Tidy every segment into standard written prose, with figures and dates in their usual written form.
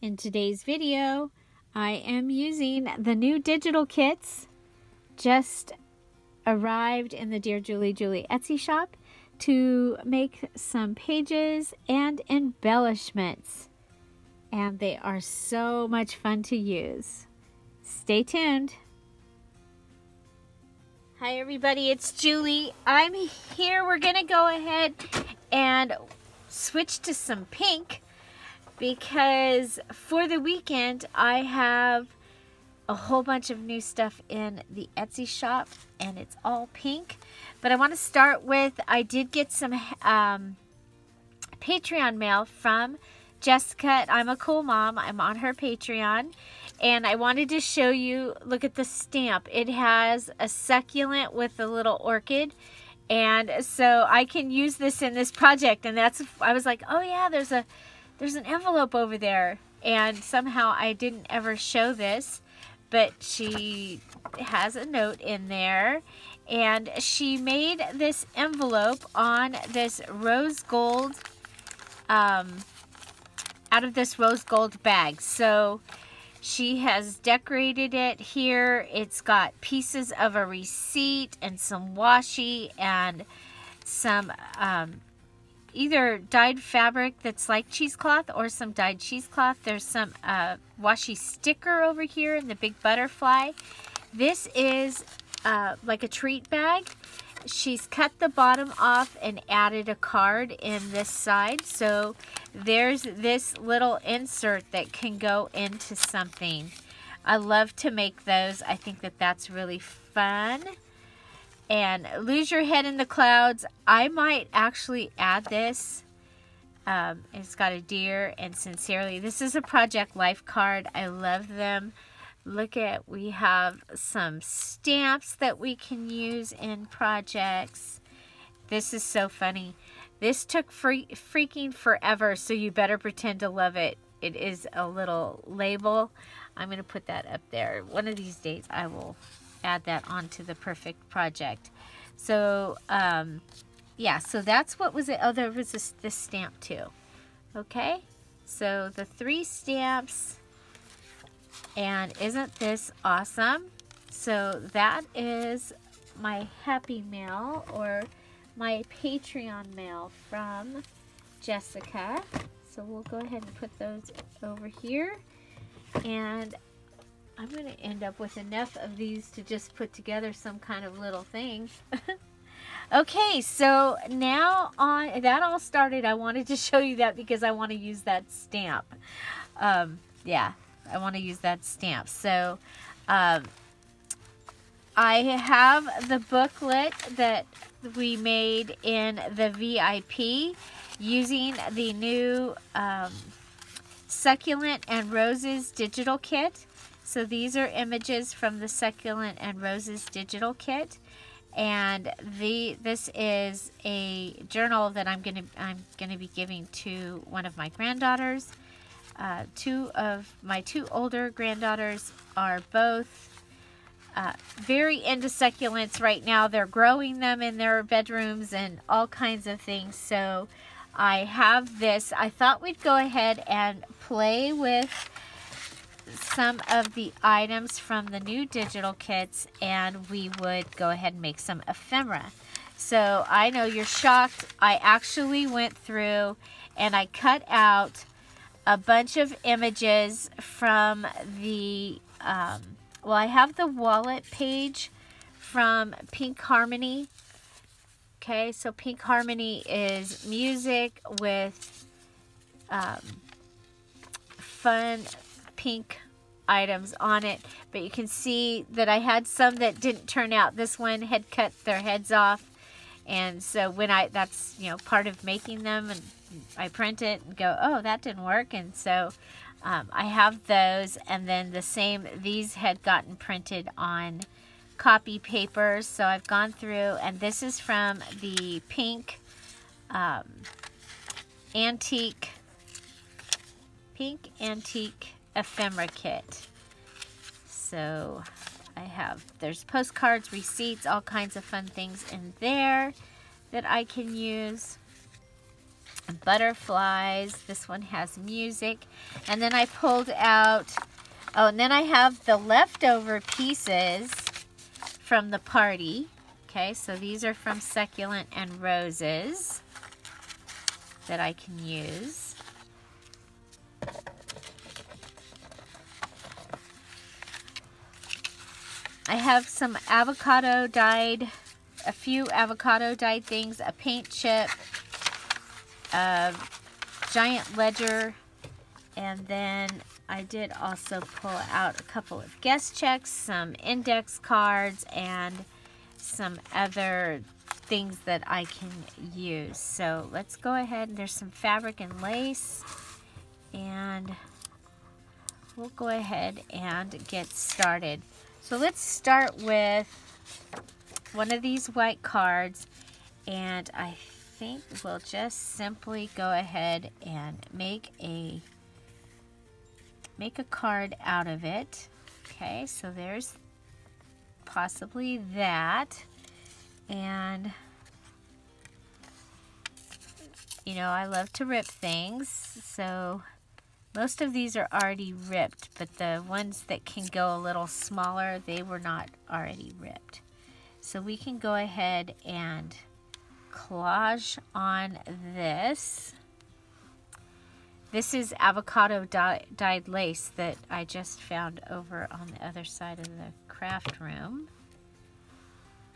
In today's video, I am using the new digital kits just arrived in the Dear Julie Etsy shop to make some pages and embellishments. And they are so much fun to use. Stay tuned. Hi everybody, it's Julie. I'm here. We're gonna go ahead and switch to some pink because for the weekend I have a whole bunch of new stuff in the Etsy shop and it's all pink. But I want to start with, I did get some Patreon mail from Jessica at I'm a Cool Mom. I'm on her Patreon. And I wanted to show you, look at the stamp. It has a succulent with a little orchid. And so I can use this in this project. And that's, I was like, oh yeah, there's an envelope over there. And somehow I didn't ever show this. But she has a note in there. And she made this envelope on this rose gold, out of this rose gold bag. So she has decorated it here. It's got pieces of a receipt and some washi and some either dyed fabric that's like cheesecloth or some dyed cheesecloth. There's some washi sticker over here and the big butterfly. This is like a treat bag. She's cut the bottom off and added a card in this side. So there's this little insert that can go into something. I love to make those. I think that that's really fun. And Lose Your Head in the Clouds. I might actually add this. It's got a deer and sincerely. This is a Project Life card. I love them. Look at, we have some stamps that we can use in projects. This is so funny. This took freaking forever, so you better pretend to love it. It is a little label. I'm going to put that up there. One of these days I will add that onto the perfect project. So, yeah, so that's what was it. Oh, there was this stamp too. Okay, so the 3 stamps. And isn't this awesome? So that is my happy mail or my Patreon mail from Jessica. So we'll go ahead and put those over here. And I'm going to end up with enough of these to just put together some kind of little thing. Okay, so now on, that all started, I wanted to show you that because I want to use that stamp. Yeah. I want to use that stamp. So I have the booklet that we made in the VIP using the new Succulent and Roses digital kit. So these are images from the Succulent and Roses digital kit. And this is a journal that I'm gonna be giving to one of my granddaughters. 2 of my 2 older granddaughters are both very into succulents right now. They're growing them in their bedrooms and all kinds of things. So I have this. I thought we'd go ahead and play with some of the items from the new digital kits and we would go ahead and make some ephemera. So I know you're shocked. I actually went through and I cut out a bunch of images from the, well, I have the wallet page from Pink Harmony. Okay, so Pink Harmony is music with fun pink items on it. But you can see that I had some that didn't turn out. This one had cut their heads off. And so when that's, you know, part of making them, and I print it and go, oh, that didn't work. And so I have those. And then the same, these had gotten printed on copy paper. So I've gone through, and this is from the pink antique ephemera kit. So I have, there's postcards, receipts, all kinds of fun things in there that I can use. butterflies. This one has music. And then I pulled out, oh, and then I have the leftover pieces from the party. Okay, so these are from Succulent and Roses that I can use. I have some avocado dyed, a few avocado dyed things, a paint chip, a giant ledger, and then I did also pull out a couple of guest checks, some index cards, and some other things that I can use. So let's go ahead. There's some fabric and lace, and we'll go ahead and get started. So let's start with one of these white cards, and I think we'll just simply go ahead and make a card out of it. Okay, so there's possibly that. And you know, I love to rip things, so most of these are already ripped, but the ones that can go a little smaller, they were not already ripped. So we can go ahead and collage on this. This is avocado dyed lace that I just found over on the other side of the craft room.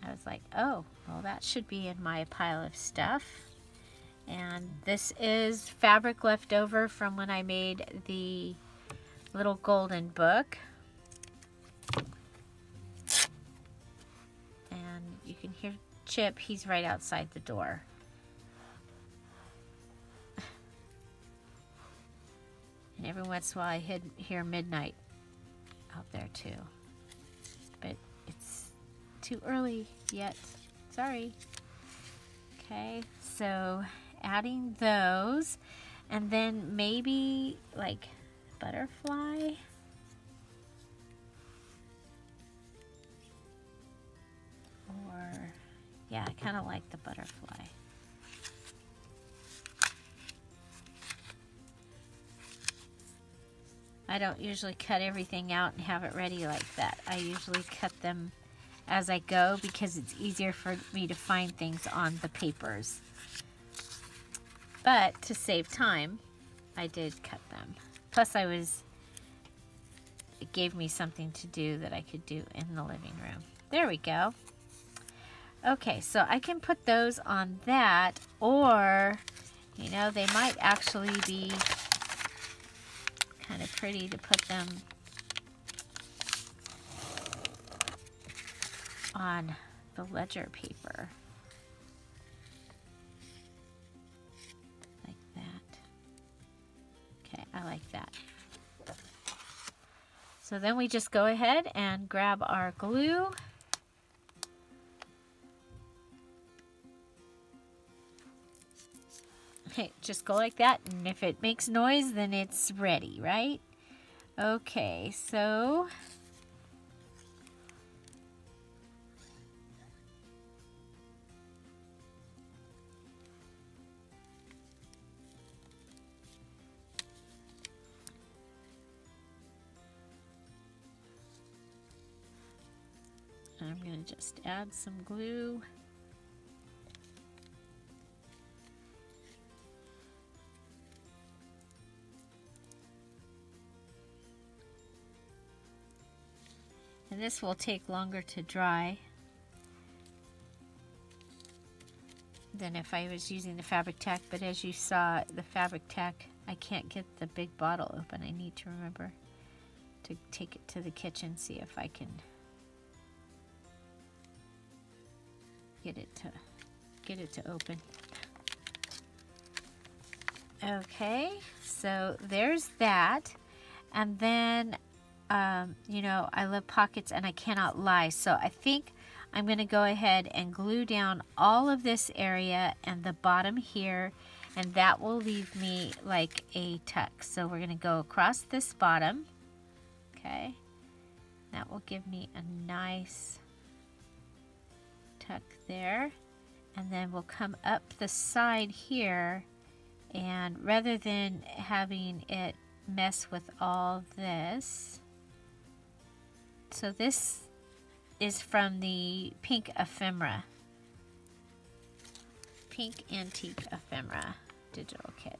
I was like, oh, well, that should be in my pile of stuff. And this is fabric left over from when I made the little golden book. And you can hear Chip, he's right outside the door. And every once in a while I hear midnight out there too. But it's too early yet. Sorry. Okay, so adding those, and then maybe like butterfly. Or, yeah, I kind of like the butterfly. I don't usually cut everything out and have it ready like that. I usually cut them as I go because it's easier for me to find things on the papers. But to save time, I did cut them. Plus it gave me something to do that I could do in the living room. There we go. Okay, so I can put those on that, or, you know, they might actually be kind of pretty to put them on the ledger paper. Like that. Okay, I like that. So then we just go ahead and grab our glue. Okay, just go like that, and if it makes noise, then it's ready, right? Okay, so I'm going to just add some glue. And this will take longer to dry than if I was using the fabric tack, but as you saw, the fabric tack, I can't get the big bottle open. I need to remember to take it to the kitchen, see if I can get it to open. Okay, so there's that. And then you know, I love pockets and I cannot lie, so I think I'm going to go ahead and glue down all of this area and the bottom here, and that will leave me like a tuck. So we're going to go across this bottom. Okay, that will give me a nice tuck there, and then we'll come up the side here And rather than having it mess with all this, so this is from the pink ephemera, pink antique ephemera digital kit.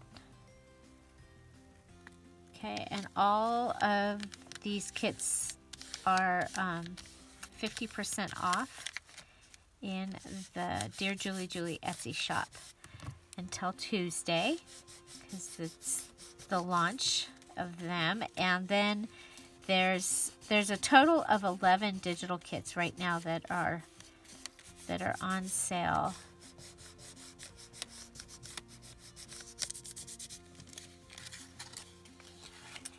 Okay, and all of these kits are 50% off in the Dear Julie Julie Etsy shop until Tuesday, because it's the launch of them. And then there's a total of 11 digital kits right now that are on sale.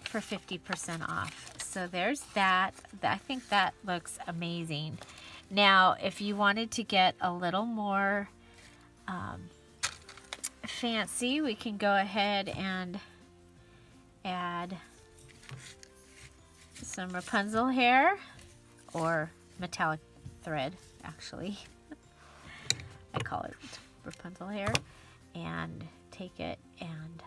For 50% off. So there's that. I think that looks amazing. Now, if you wanted to get a little more fancy, we can go ahead and add some Rapunzel hair, or metallic thread, actually. I call it Rapunzel hair. And take it, and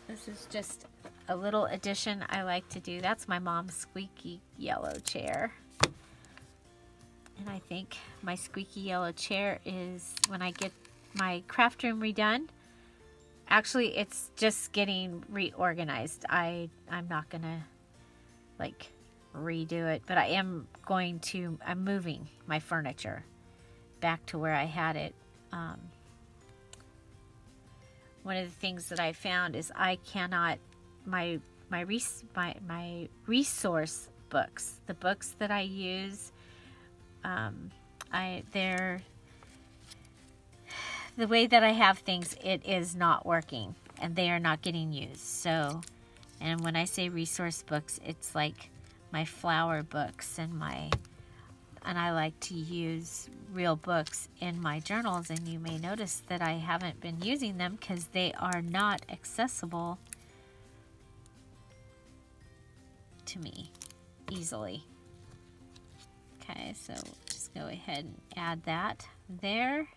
this is just a little addition I like to do. That's my mom's squeaky yellow chair. And I think my squeaky yellow chair is, when I get my craft room redone, actually it's just getting reorganized. I'm not gonna like redo it, but I'm moving my furniture back to where I had it. One of the things that I found is I cannot, my resource books, the books that I use, they're, the way that I have things, it is not working, and they are not getting used. So, and when I say resource books, it's like my flower books and I like to use real books in my journals, and you may notice that I haven't been using them because they are not accessible to me easily. Okay, so just go ahead and add that there.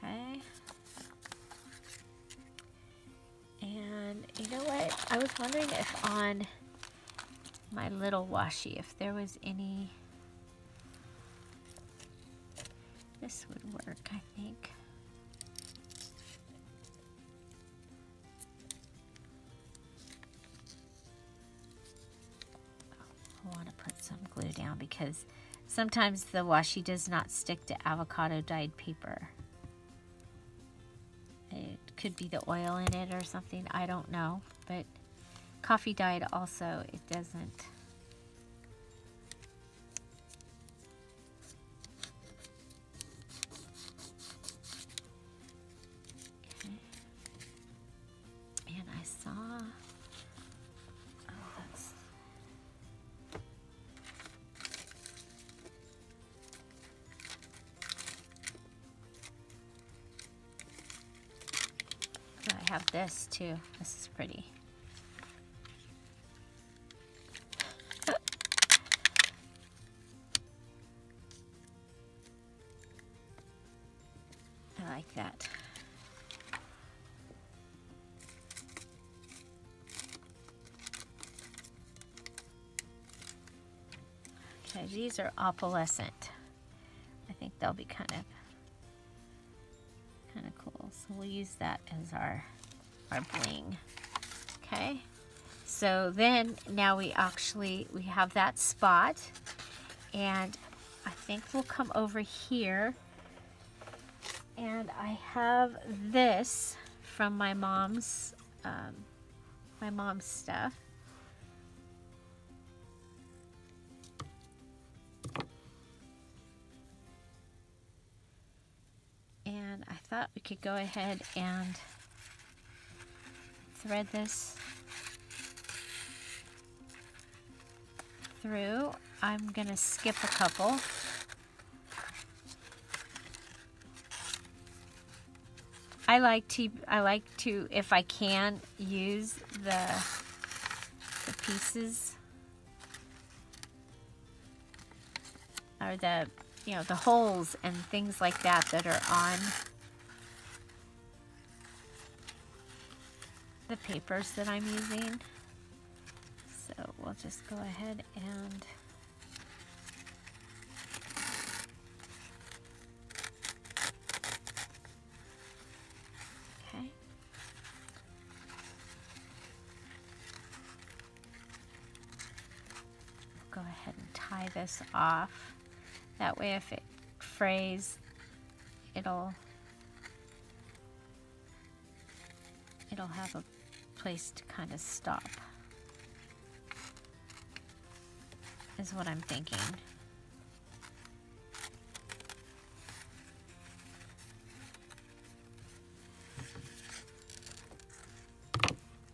Okay. And you know what? I was wondering if on my little washi, if there was any, this would work, I think. I want to put some glue down because sometimes the washi does not stick to avocado dyed paper. It could be the oil in it or something, I don't know, but coffee dyed also, it doesn't. Okay. And I saw, I have this too. This is pretty. I like that. Okay, these are opalescent. I think they'll be kind of cool. So we'll use that as our bling. Okay, so then now we have that spot, and I think we'll come over here, and I have this from my mom's stuff. And I thought we could go ahead and thread this through. I'm gonna skip a couple. I like to, if I can, use the pieces or the, you know, the holes and things like that that are on the papers that I'm using. So we'll just go ahead and okay. Go ahead and tie this off. That way if it frays, it'll have a place to kind of stop, is what I'm thinking.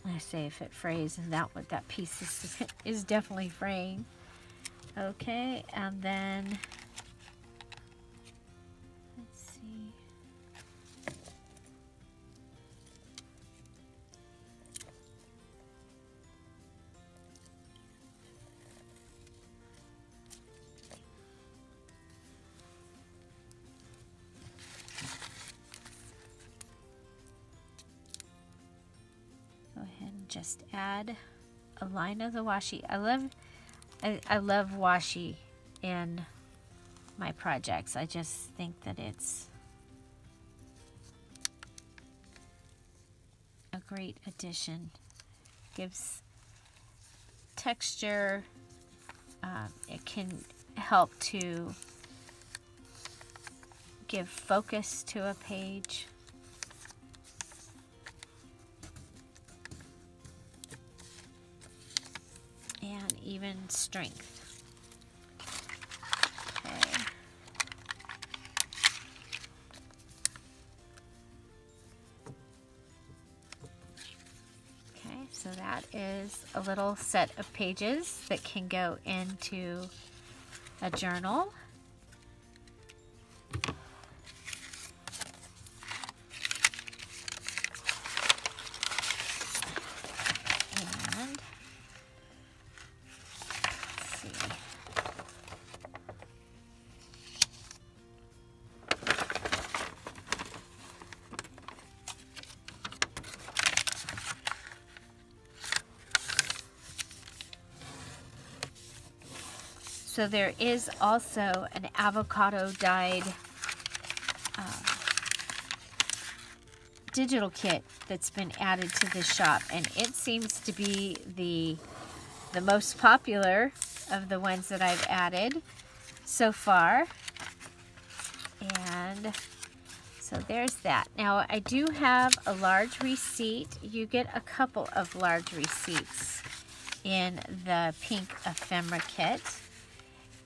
I say if it frays, and that piece is definitely fraying. Okay, and then let's see. Go ahead and just add a line of the washi. I love washi in my projects. I just think that it's a great addition. Gives texture. It can help to give focus to a page. And even strength. Okay. Okay, so that is a little set of pages that can go into a journal. So there is also an avocado dyed digital kit that's been added to the shop, and it seems to be the most popular of the ones that I've added so far. And so there's that. Now I do have a large receipt. You get a couple of large receipts in the pink ephemera kit.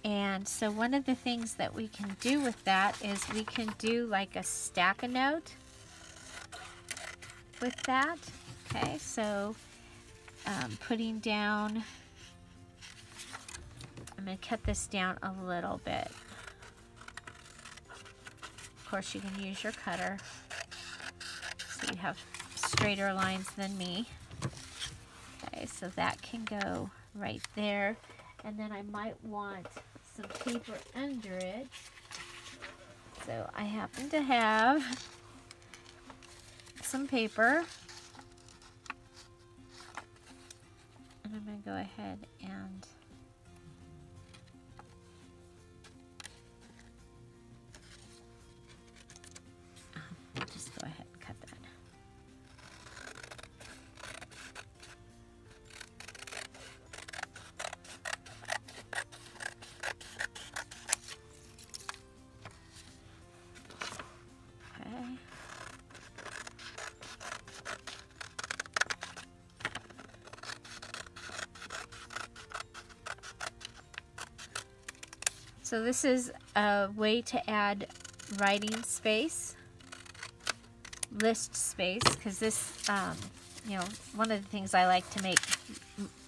And so one of the things that we can do with that is we can do like a stack-a-note with that. Okay, so putting down, I'm going to cut this down a little bit. Of course, you can use your cutter so you have straighter lines than me. Okay, so that can go right there. And then I might want some paper under it. So I happen to have some paper. And I'm going to go ahead and I'll just go ahead and cut that. So this is a way to add writing space, list space, because this, you know, one of the things I like to make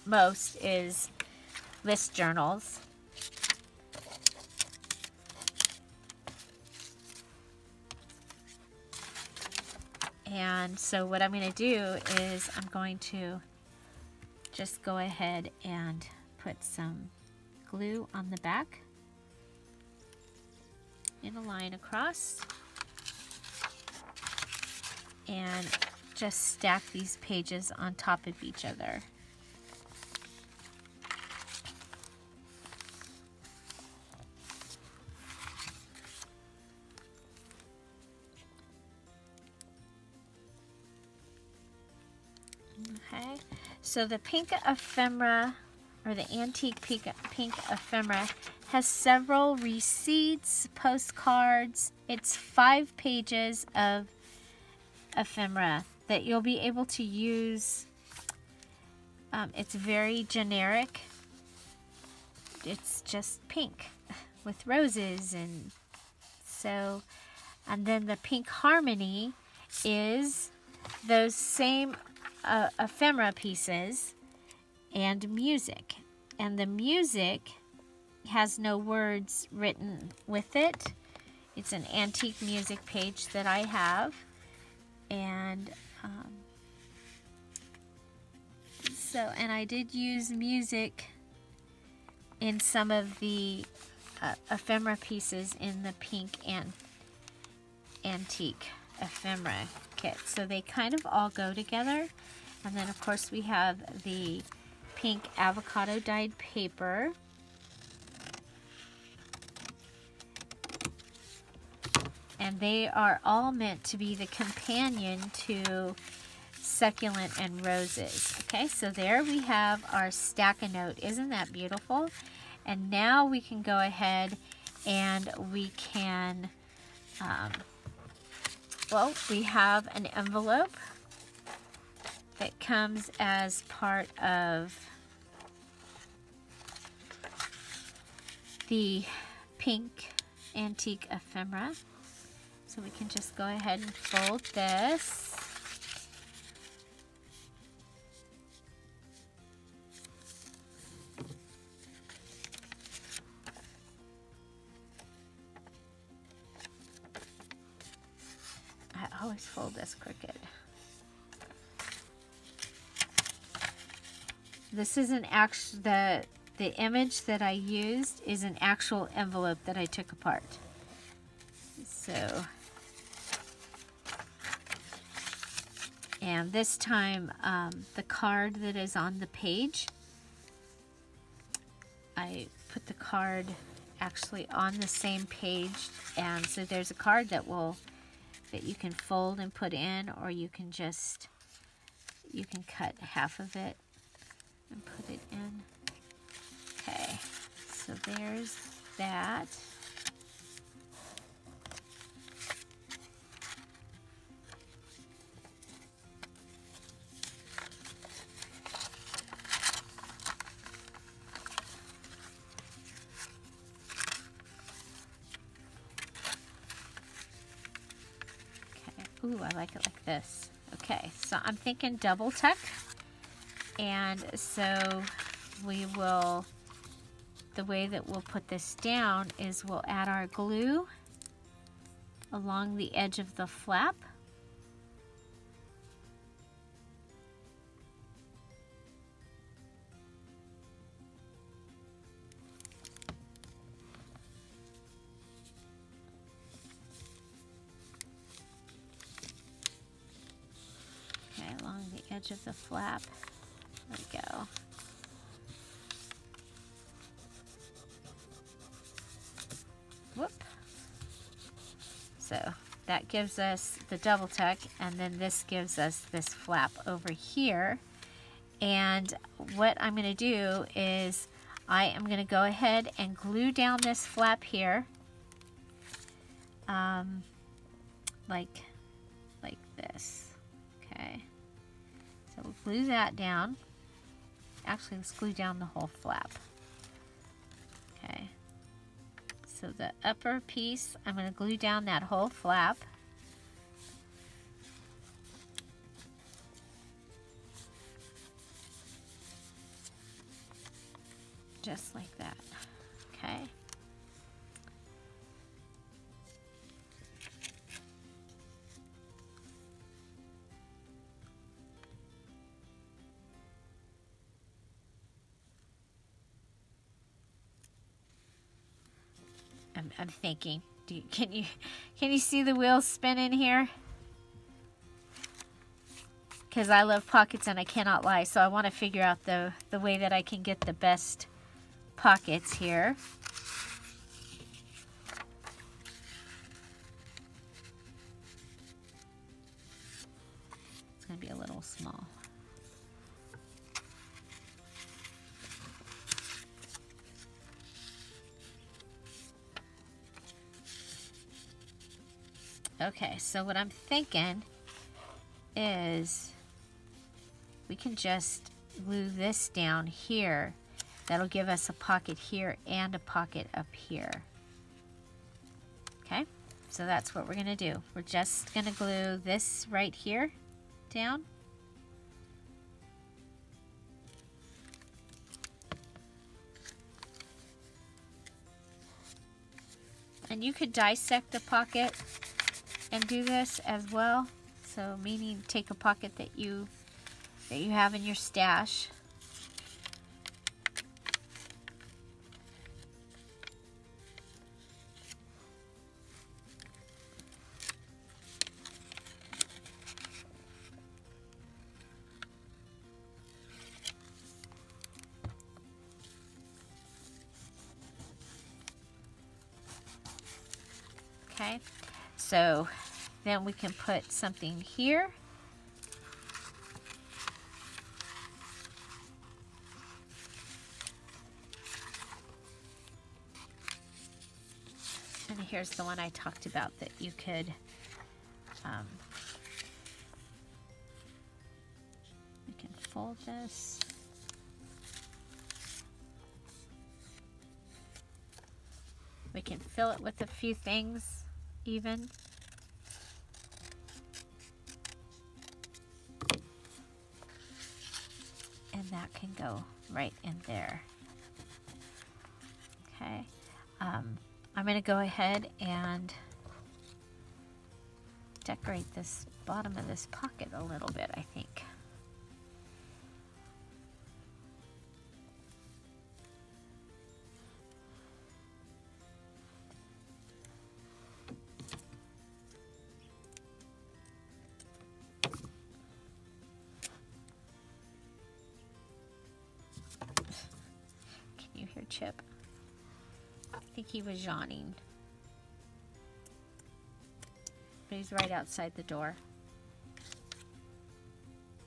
most is list journals. And so what I'm going to do is I'm going to just go ahead and put some glue on the back. in a line across. And just stack these pages on top of each other. Okay, so the pink ephemera, or the antique pink ephemera, has several receipts, postcards. It's 5 pages of ephemera that you'll be able to use. It's very generic. It's just pink with roses, and so, and then the pink harmony is those same ephemera pieces and music, and the music has no words written with it. It's an antique music page that I have, and and I did use music in some of the ephemera pieces in the pink and antique ephemera kit, so they kind of all go together. And then of course we have the pink avocado dyed paper, and they are all meant to be the companion to succulent and roses. Okay, so there we have our stack a note. Isn't that beautiful? And now we can go ahead and we can well, we have an envelope that comes as part of the pink antique ephemera. So we can just go ahead and fold this. I always fold this crooked. This is an actual, the image that I used is an actual envelope that I took apart. So, and this time the card that is on the page, I put the card actually on the same page, and so there's a card that you can fold and put in, or you can cut half of it and put it in. Okay, so there's that. Ooh, I like it like this. Okay, so I'm thinking double tuck. And so we will, the way that we'll put this down is we'll add our glue along the edge of the flap. Along the edge of the flap. There we go. Whoop. So that gives us the double tuck, and then this gives us this flap over here. And what I'm going to do is I am going to go ahead and glue down this flap here, like this. Okay. So we'll glue that down. Actually, let's glue down the whole flap. Okay. So the upper piece, I'm going to glue down that whole flap. Just like that. Okay. I'm thinking, Can you see the wheels spinning here? Because I love pockets and I cannot lie, so I want to figure out the way that I can get the best pockets here. It's going to be a little small. Okay, so what I'm thinking is we can just glue this down here. That'll give us a pocket here and a pocket up here. Okay, so that's what we're gonna do. We're just gonna glue this right here down. And you could dissect a pocket and do this as well. So meaning take a pocket that you have in your stash. Okay, so then we can put something here. And here's the one I talked about that you could we can fold this. We can fill it with a few things even. And that can go right in there. Okay. I'm going to go ahead and decorate this bottom of this pocket a little bit, I think. Chip. I think he was yawning. But he's right outside the door.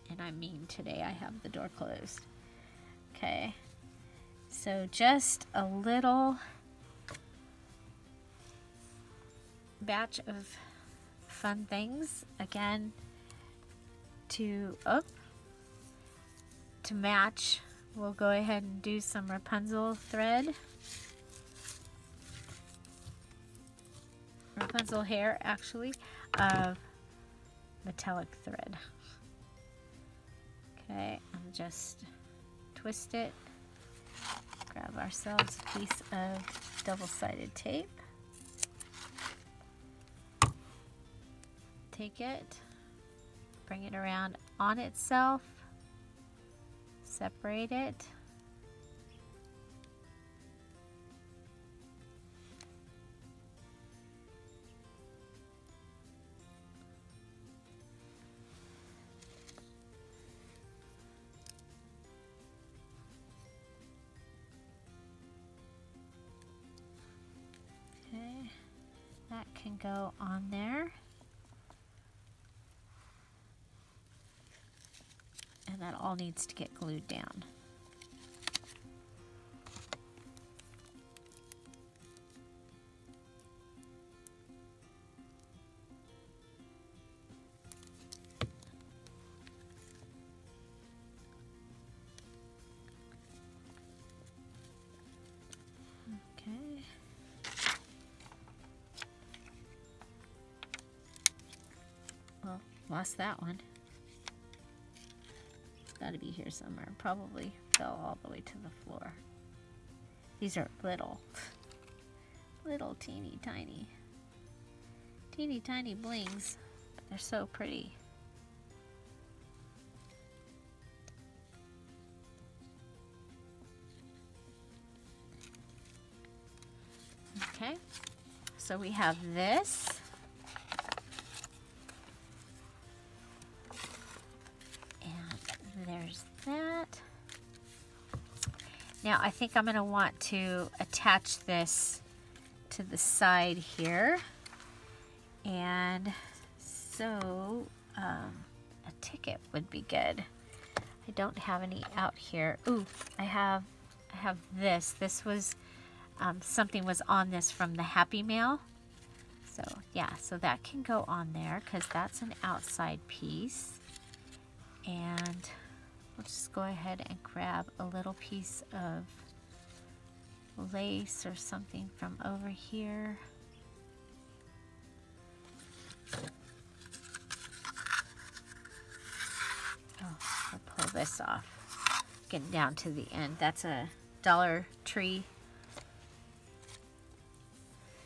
And I'm mean today. I have the door closed. Okay. So just a little batch of fun things. Again, to match. We'll go ahead and do some Rapunzel thread. Rapunzel hair, actually, of metallic thread. Okay, and just twist it. Grab ourselves a piece of double-sided tape. Take it, bring it around on itself. Separate it. Okay, that can go on there. And that all needs to get glued down. Okay. Well, lost that one. Got to be here somewhere. Probably fell all the way to the floor. These are little teeny tiny blings. They're so pretty. Okay, So we have this. And there's that. Now I think I'm going to want to attach this to the side here. And so a ticket would be good. I don't have any out here. Ooh, I have this. This was something was on this from the Happy Mail. So yeah, so that can go on there because that's an outside piece. And we'll just go ahead and grab a little piece of lace or something from over here. Oh, I'll pull this off. Getting down to the end. That's a Dollar Tree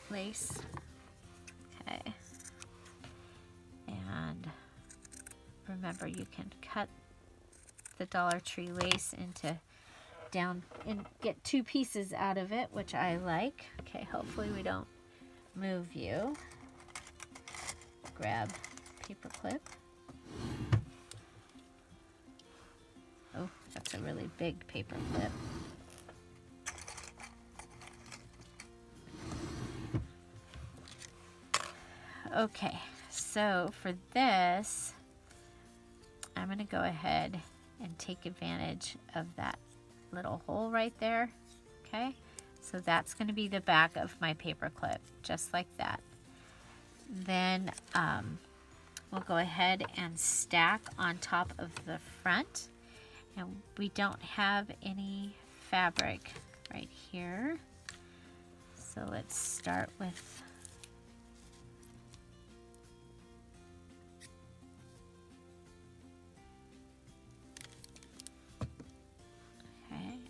lace. Okay. And remember, you can cut the Dollar Tree lace into down and get 2 pieces out of it, which I like. Okay, hopefully we don't move you. Grab paper clip. Oh, that's a really big paper clip. Okay, so for this, I'm going to go ahead and take advantage of that little hole right there. Okay, so that's going to be the back of my paper clip, just like that. Then we'll go ahead and stack on top of the front. And we don't have any fabric right here. So let's start with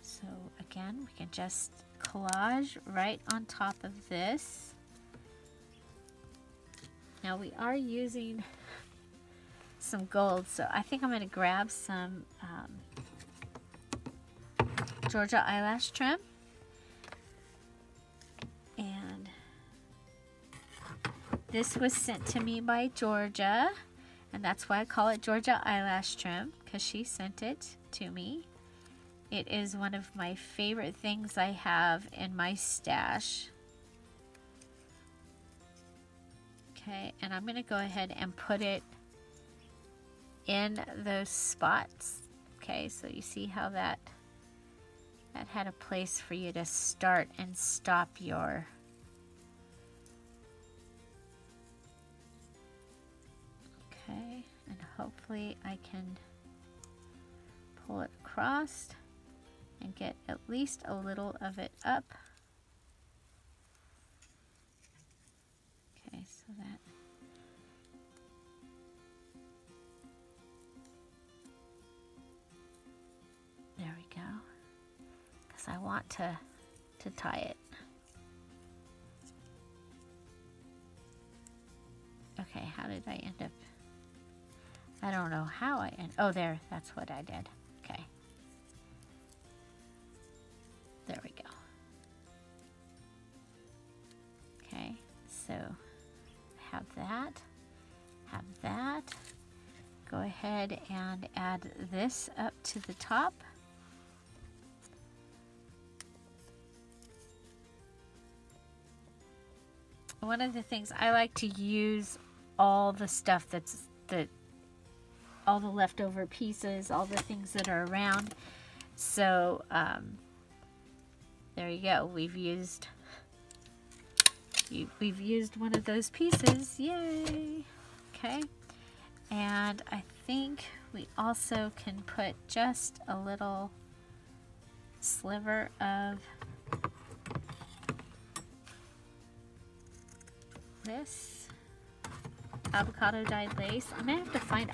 so again, we can just collage right on top of this. Now we are using some gold, so I think I'm going to grab some Georgia eyelash trim. And this was sent to me by Georgia, and that's why I call it Georgia eyelash trim, because she sent it to me. It is one of my favorite things I have in my stash. Okay, and I'm going to go ahead and put it in those spots. Okay, so you see how that had a place for you to start and stop your okay, and hopefully I can pull it across and get at least a little of it up. Okay, so that there we go. Because I want to tie it. Okay, how did I end up? I don't know how I end. Oh, there. That's what I did. Okay. There we go. Okay, so have that. Go ahead and add this up to the top. One of the things I like to use all the stuff all the leftover pieces, all the things that are around. So there you go. We've used one of those pieces. Yay! Okay, and I think we also can put just a little sliver of this avocado dyed lace. I'm gonna have to find.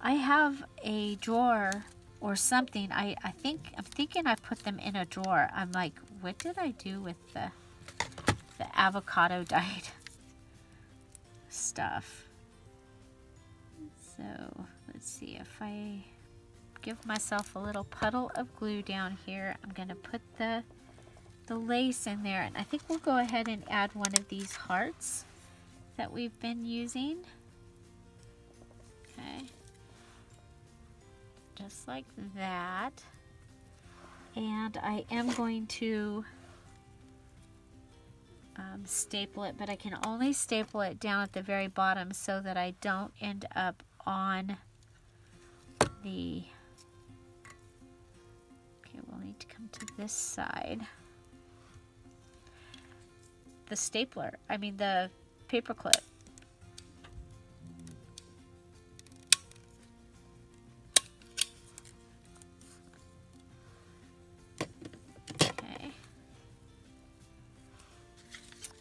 I have a drawer or something. I'm thinking I put them in a drawer. I'm like, what did I do with the avocado dyed stuff? So let's see, if I give myself a little puddle of glue down here, I'm gonna put the the lace in there. And I think we'll go ahead and add one of these hearts that we've been using. Okay. Just like that. And I am going to staple it, but I can only staple it down at the very bottom so that I don't end up on the... Okay, we'll need to come to this side. The stapler, I mean the paper clip.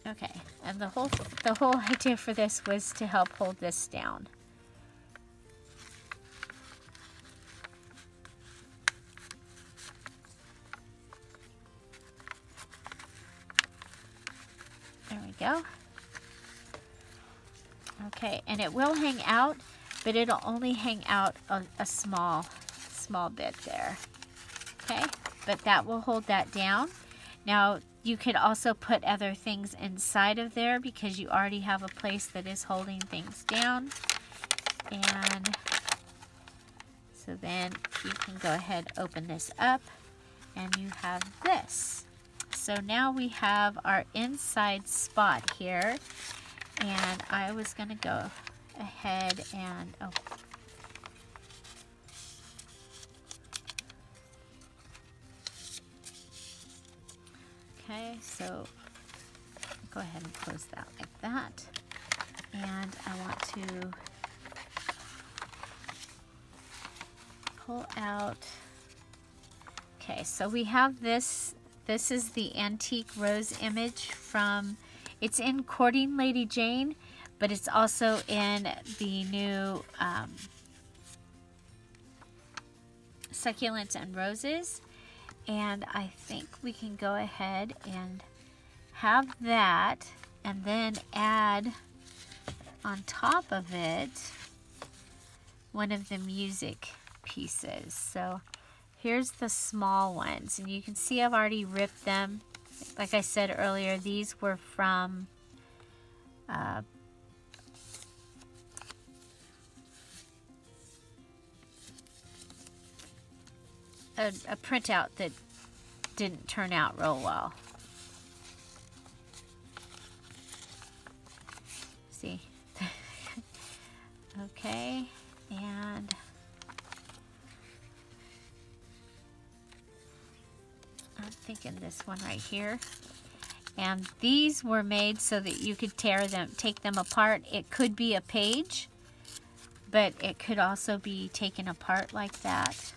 Okay, and the whole idea for this was to help hold this down. There we go. Okay, and it will hang out, but it'll only hang out a small bit there. Okay, but that will hold that down. Now, you could also put other things inside of there because you already have a place that is holding things down. And so then you can go ahead, open this up, and you have this. So now we have our inside spot here. And I was going to go ahead and... Oh. Okay, so go ahead and close that like that. And I want to pull out. Okay, so we have this. This is the antique rose image from, it's in Courting Lady Jane, but it's also in the new Succulents and Roses. And I think we can go ahead and have that and then add on top of it one of the music pieces. So here's the small ones, and you can see I've already ripped them. Like I said earlier, these were from a printout that didn't turn out real well. See? Okay, and I'm thinking this one right here. And these were made so that you could take them apart. It could be a page, but it could also be taken apart like that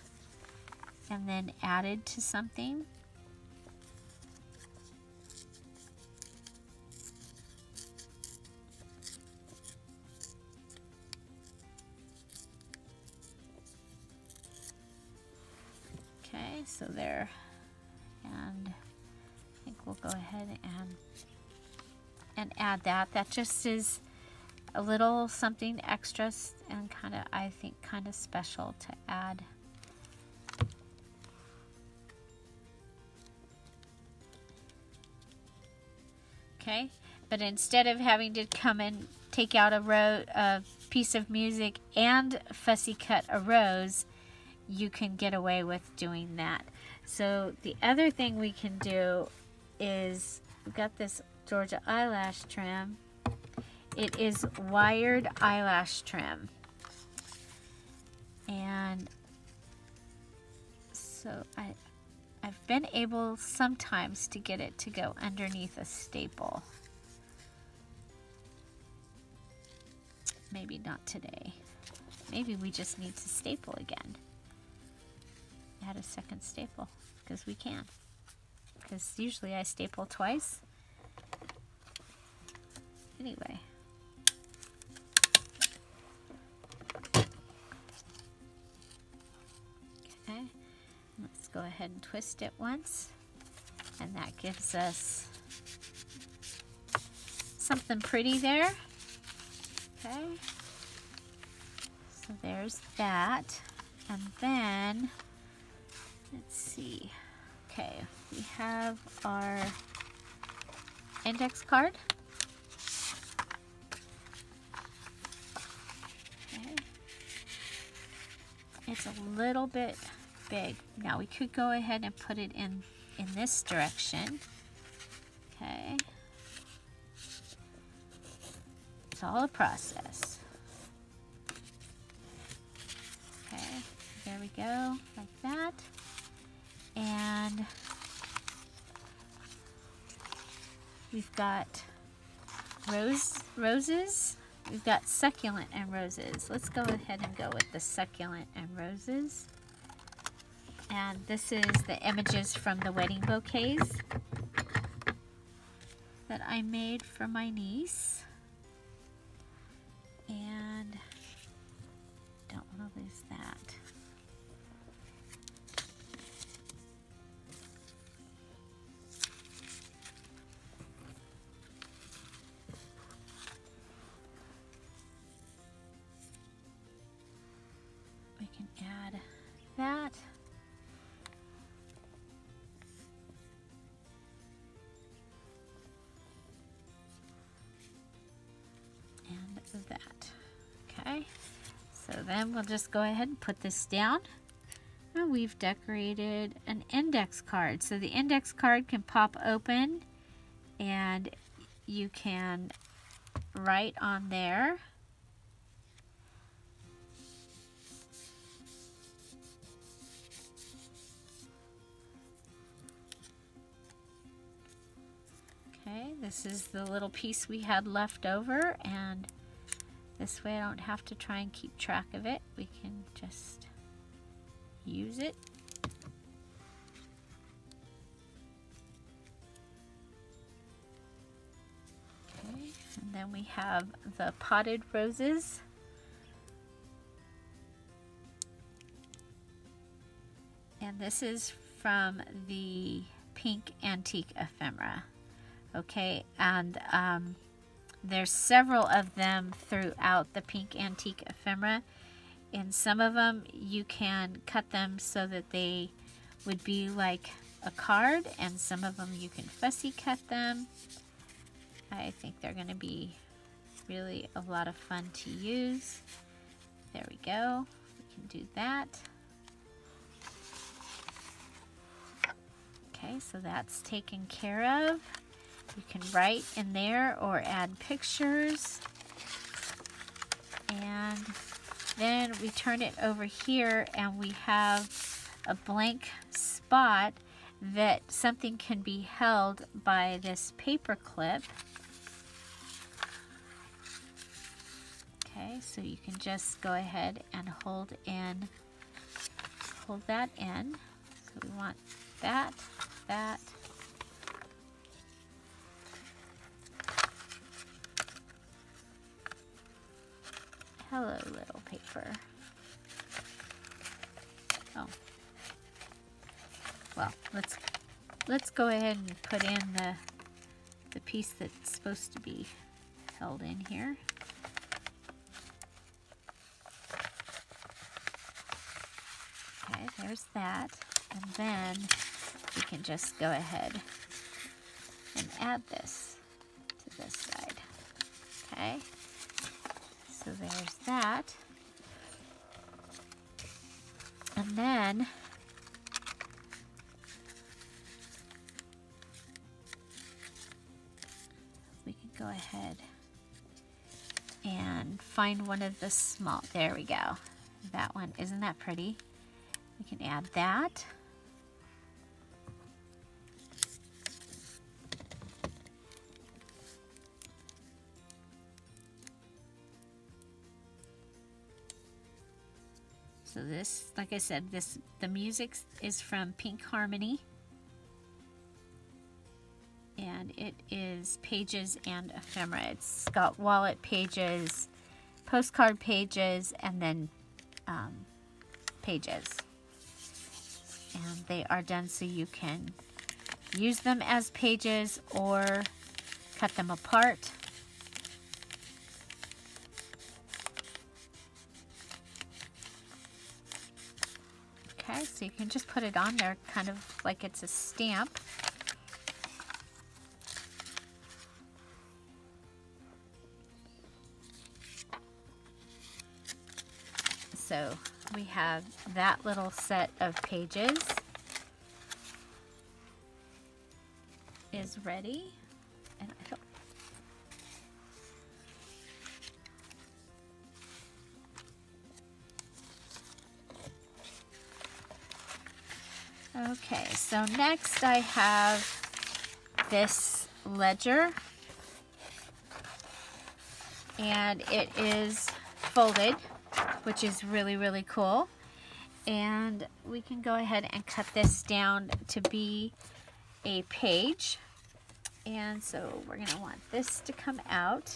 and then added to something. Okay, so there, and I think we'll go ahead and add that. That just is a little something extra and kind of, I think, kind of special to add. Okay, but instead of having to come and take out a piece of music and fussy cut a rose, you can get away with doing that. So the other thing we can do is, we've got this Georgia eyelash trim. It is wired eyelash trim. And so I've been able sometimes to get it to go underneath a staple. Maybe not today. Maybe we just need to staple again. Add a second staple, because we can. Because usually I staple twice. Anyway. Okay. Let's go ahead and twist it once. And that gives us something pretty there. Okay. So there's that. And then, let's see. Okay, we have our index card. Okay. It's a little bit big. Now we could go ahead and put it in this direction. Okay. It's all a process. Okay, there we go, like that. And we've got roses. We've got succulent and roses. Let's go ahead and go with the succulent and roses. And this is the images from the wedding bouquets that I made for my niece. And don't want to lose that. We can add that. And that. Okay. So then we'll just go ahead and put this down. And we've decorated an index card. So the index card can pop open and you can write on there. Okay, this is the little piece we had left over, and this way I don't have to try and keep track of it. We can just use it. Okay, and then we have the potted roses. And this is from the pink antique ephemera. Okay, and there's several of them throughout the pink antique ephemera. In some of them, you can cut them so that they would be like a card, and some of them you can fussy cut them. I think they're going to be really a lot of fun to use. There we go. We can do that. Okay, so that's taken care of. You can write in there or add pictures. And then we turn it over here and we have a blank spot that something can be held by this paper clip. Okay, so you can just go ahead and hold that in. So we want that. Hello, little paper. Oh. Well, let's go ahead and put in the piece that's supposed to be held in here. Okay, there's that. And then we can just go ahead and add this to this side. Okay. So there's that. And then we can go ahead and find one of the small, there we go. That one, isn't that pretty? We can add that. So this, like I said, the music is from Pink Harmony. And it is pages and ephemera. It's got wallet pages, postcard pages, and then pages. And they are done so you can use them as pages or cut them apart. Okay, so you can just put it on there kind of like it's a stamp. So we have that little set of pages is ready. And I don't... Okay, so next I have this ledger, and it is folded, which is really, really cool. And we can go ahead and cut this down to be a page. And so we're going to want this to come out.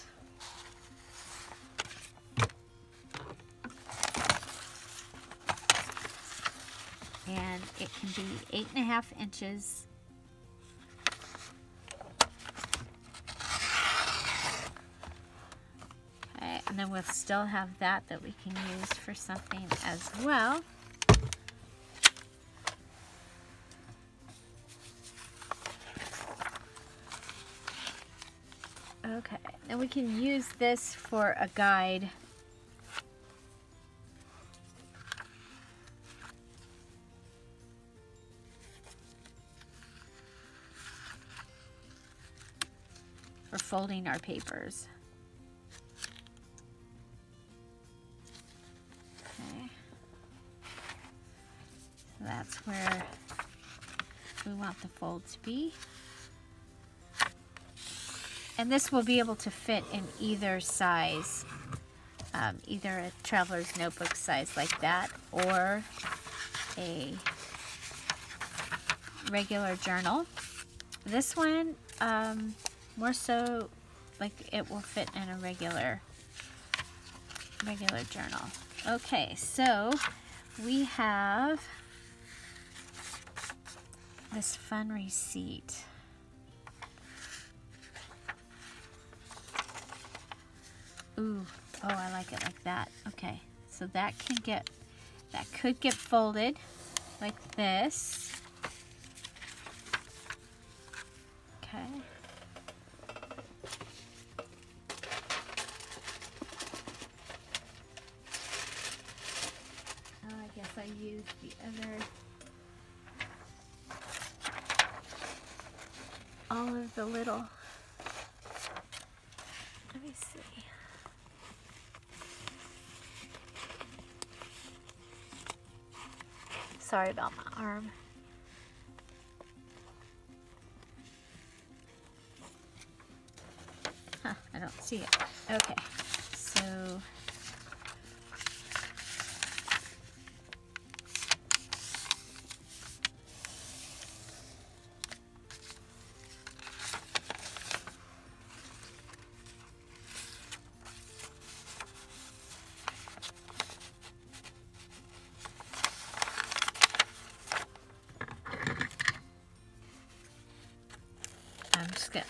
And it can be 8.5 inches. Okay, and then we'll still have that we can use for something as well. Okay, and we can use this for a guide. For folding our papers. Okay. So that's where we want the fold to be. And this will be able to fit in either size, either a traveler's notebook size like that or a regular journal. This one, more so like it will fit in a regular journal. Okay, so we have this fun receipt. Ooh, oh, I like it like that. Okay, so that could get folded like this. Okay. Oh, I guess I used the other, all of the little, let me see. Sorry about my arm. Huh, I don't see it. Okay, so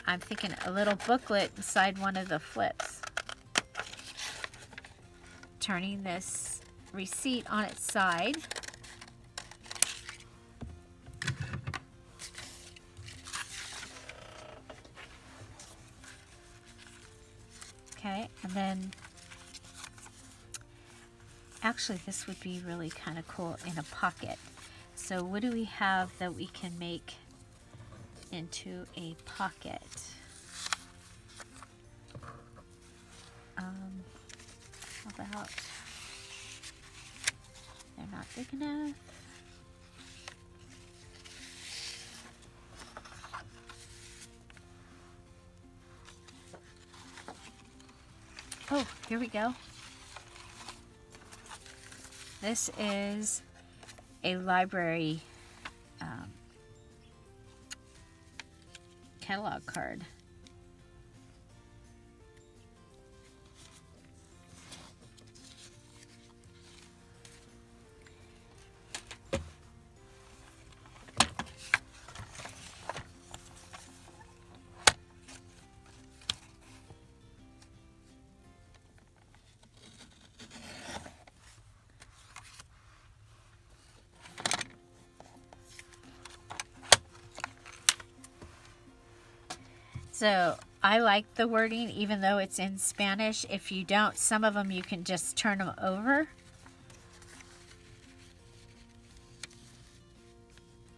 I'm thinking a little booklet inside one of the flips. Turning this receipt on its side. Okay, and then actually this would be really kind of cool in a pocket. So what do we have that we can make into a pocket? How about, they're not big enough. Oh, here we go. This is a library catalog card. So I like the wording even though it's in Spanish. If you don't, some of them you can just turn them over.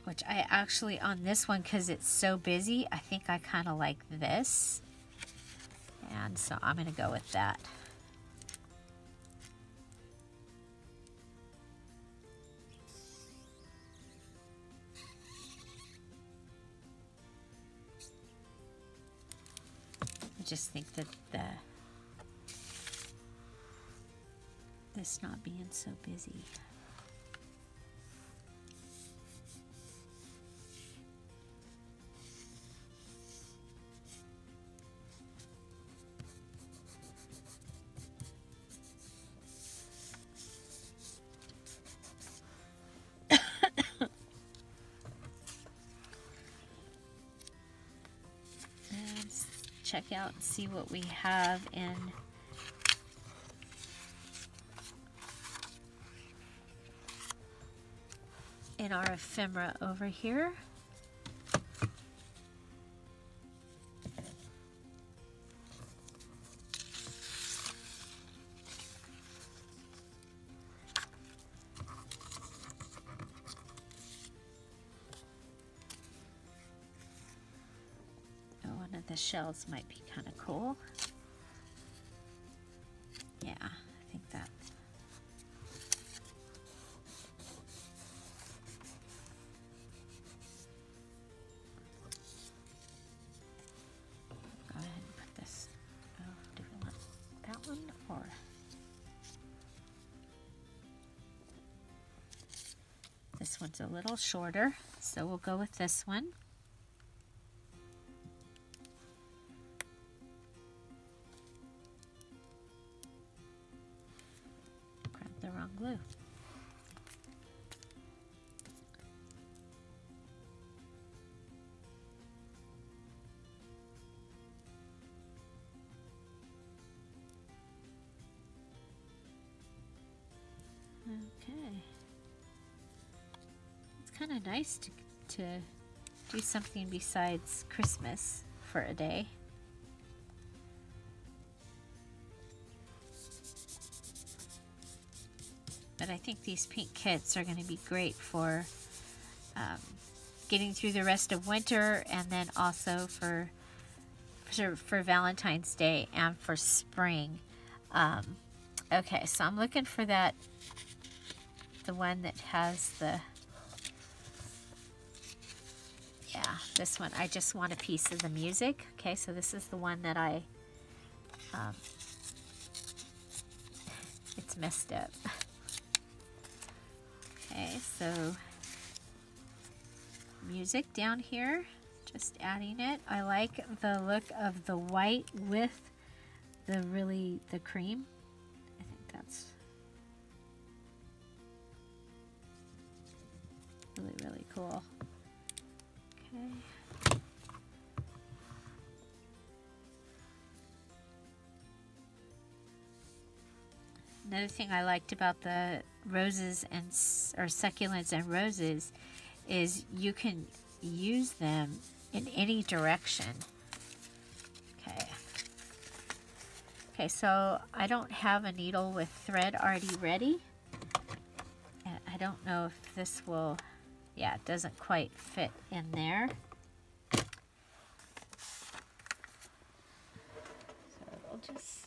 Which I actually, on this one, because it's so busy, I think I kind of like this. And so I'm going to go with that. I just think that this not being so busy. Check out and see what we have in our ephemera over here. The shells might be kind of cool. Yeah, I think that. Go ahead and put this. Oh, do we want that one or? This one's a little shorter, so we'll go with this one. Glue. Okay. It's kind of nice to do something besides Christmas for a day. But I think these pink kits are going to be great for getting through the rest of winter, and then also for Valentine's Day and for spring. Okay, so I'm looking for the one that has this one. I just want a piece of the music. Okay, so this is the one that it's messed up. Okay, so music down here, just adding it. I like the look of the white with the cream. I think that's really, really cool. Okay. Another thing I liked about the roses or succulents and roses is you can use them in any direction. Okay, so I don't have a needle with thread already ready. And I don't know if this will, yeah, it doesn't quite fit in there. So we'll just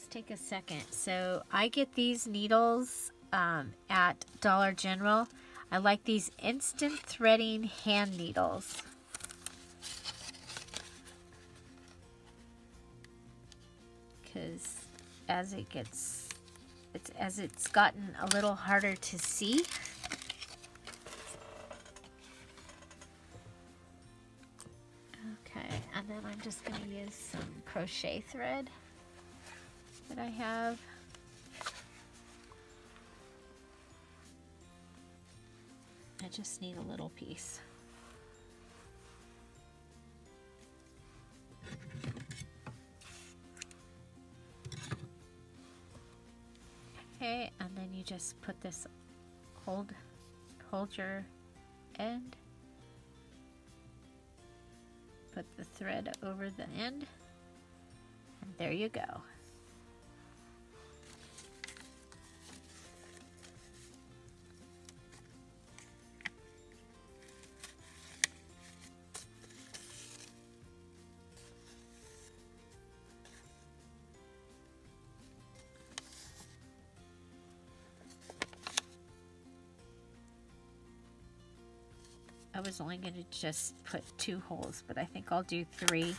take a second. So I get these needles at Dollar General. I like these instant threading hand needles. Because as it's gotten a little harder to see. Okay, and then I'm just going to use some crochet thread that I have. I just need a little piece. Okay, and then you just put this, hold your end. put the thread over the end, and there you go. I was only going to just put 2 holes, but I think I'll do 3.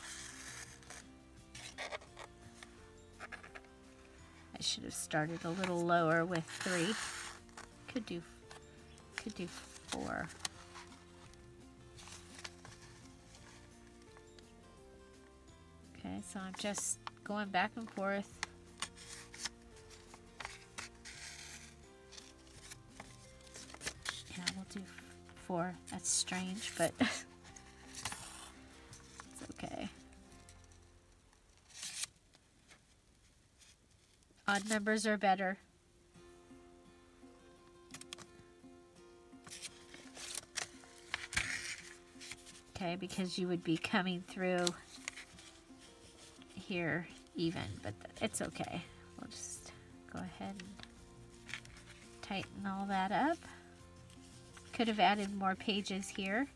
I should have started a little lower with 3. Could do 4. Okay, so I'm just going back and forth. Yeah, we'll do 4. That's strange, but it's okay. Odd numbers are better. Okay, because you would be coming through here even, but it's okay. We'll just go ahead and tighten all that up. Could have added more pages here.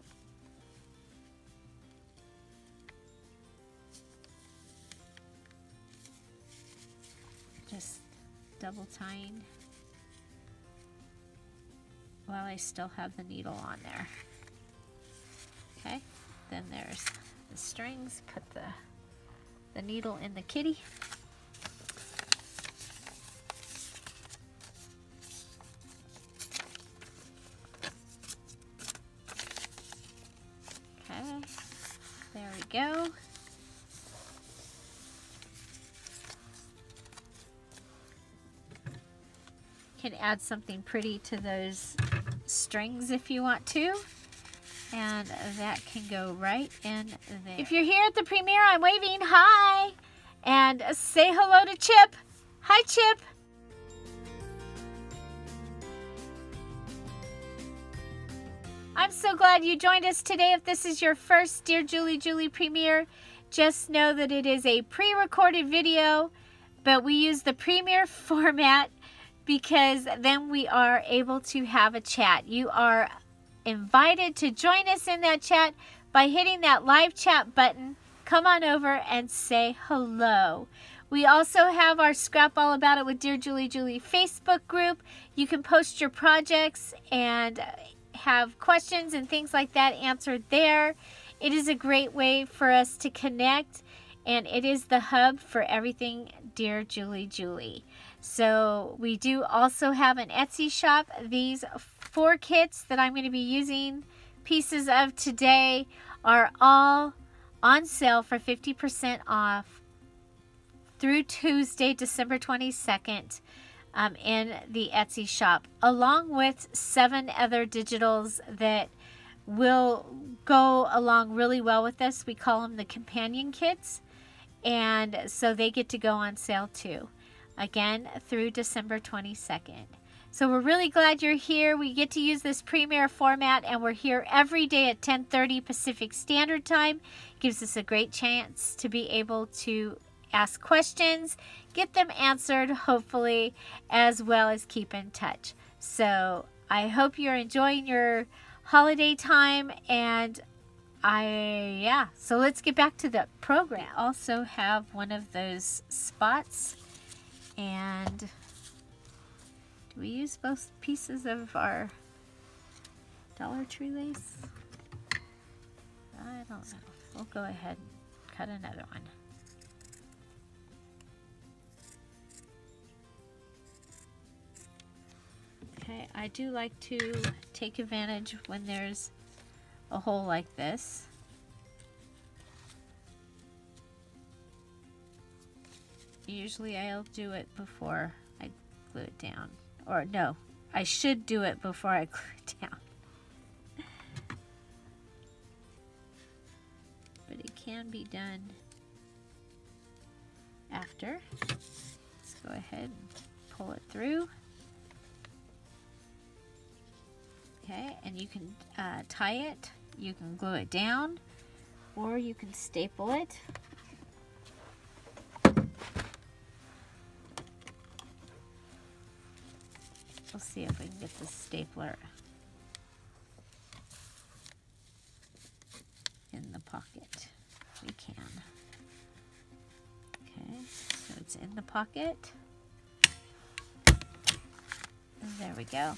Just double tying while I still have the needle on there. Okay, then there's the strings. Put the needle in the kitty. There we go. You can add something pretty to those strings if you want to. And that can go right in there. If you're here at the premiere, I'm waving hi. And say hello to Chip. Hi, Chip. I'm so glad you joined us today. If this is your first Dear Julie premiere, just know that it is a pre-recorded video, but we use the premiere format because then we are able to have a chat. You are invited to join us in that chat by hitting that live chat button. Come on over and say hello. We also have our Scrap All About It with Dear Julie Facebook group. You can post your projects and have questions and things like that answered there. It is a great way for us to connect, and it is the hub for everything Dear Julie. So we do also have an Etsy shop. These 4 kits that I'm going to be using pieces of today are all on sale for 50% off through Tuesday, December 22nd. In the Etsy shop, along with 7 other digitals that will go along really well with this. We call them the companion kits, and so they get to go on sale too, again through December 22nd. So we're really glad you're here. We get to use this premiere format, and we're here every day at 10:30 Pacific Standard Time. Gives us a great chance to be able to ask questions, get them answered, hopefully, as well as keep in touch. So I hope you're enjoying your holiday time, and so let's get back to the program. We also have one of those spots, and do we use both pieces of our Dollar Tree lace? I don't know. We'll go ahead and cut another one. Okay, I do like to take advantage when there's a hole like this. Usually I'll do it before I glue it down. Or no, I should do it before I glue it down. But it can be done after. Let's go ahead and pull it through. Okay, and you can tie it, you can glue it down, or you can staple it. We'll see if we can get the stapler in the pocket. We can. Okay, so it's in the pocket. And there we go.